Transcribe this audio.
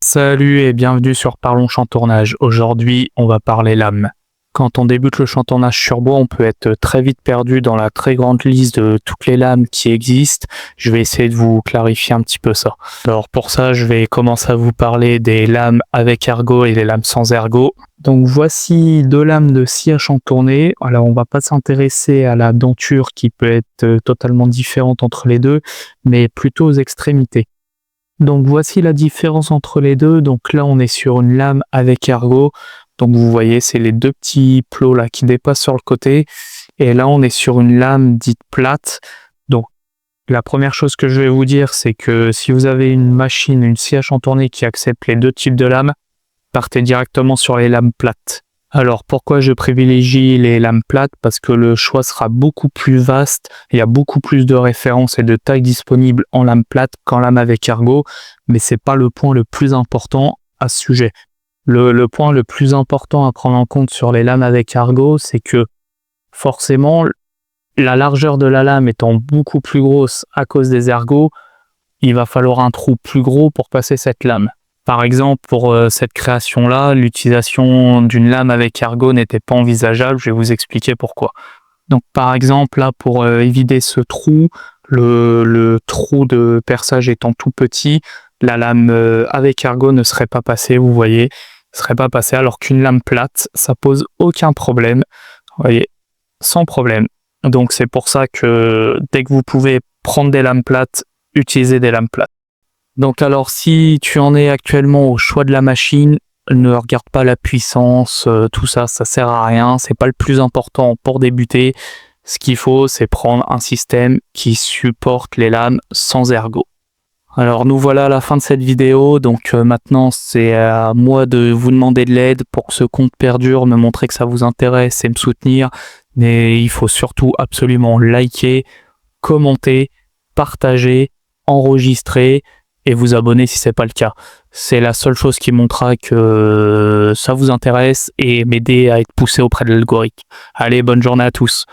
Salut et bienvenue sur Parlons Chantournage. Aujourd'hui, on va parler lames. Quand on débute le chantournage sur bois, on peut être très vite perdu dans la très grande liste de toutes les lames qui existent. Je vais essayer de vous clarifier un petit peu ça. Alors pour ça, je vais commencer à vous parler des lames avec ergot et les lames sans ergot. Donc voici deux lames de scie à chantourner. Alors on va pas s'intéresser à la denture qui peut être totalement différente entre les deux, mais plutôt aux extrémités. Donc voici la différence entre les deux. Donc là on est sur une lame avec ergot. Donc vous voyez c'est les deux petits plots là qui dépassent sur le côté. Et là on est sur une lame dite plate. Donc la première chose que je vais vous dire c'est que si vous avez une machine, une scie à chantourner qui accepte les deux types de lames, partez directement sur les lames plates. Alors pourquoi je privilégie les lames plates? Parce que le choix sera beaucoup plus vaste, il y a beaucoup plus de références et de tailles disponibles en lame plate qu'en lame avec ergot, mais c'est pas le point le plus important à ce sujet. Le point le plus important à prendre en compte sur les lames avec ergot, c'est que forcément, la largeur de la lame étant beaucoup plus grosse à cause des ergots, il va falloir un trou plus gros pour passer cette lame. Par exemple, pour cette création-là, l'utilisation d'une lame avec ergot n'était pas envisageable. Je vais vous expliquer pourquoi. Donc, par exemple, là, pour éviter ce trou, le trou de perçage étant tout petit, la lame avec ergot ne serait pas passée, vous voyez, ne serait pas passée, alors qu'une lame plate, ça pose aucun problème, vous voyez, sans problème. Donc, c'est pour ça que dès que vous pouvez prendre des lames plates, utilisez des lames plates. Donc alors si tu en es actuellement au choix de la machine, ne regarde pas la puissance, tout ça, ça sert à rien, c'est pas le plus important pour débuter. Ce qu'il faut, c'est prendre un système qui supporte les lames sans ergot. Alors nous voilà à la fin de cette vidéo, donc maintenant c'est à moi de vous demander de l'aide pour que ce compte perdure, me montrer que ça vous intéresse et me soutenir. Mais il faut surtout absolument liker, commenter, partager, enregistrer et vous abonner si c'est pas le cas. C'est la seule chose qui montrera que ça vous intéresse et m'aider à être poussé auprès de l'algorithme. Allez, bonne journée à tous.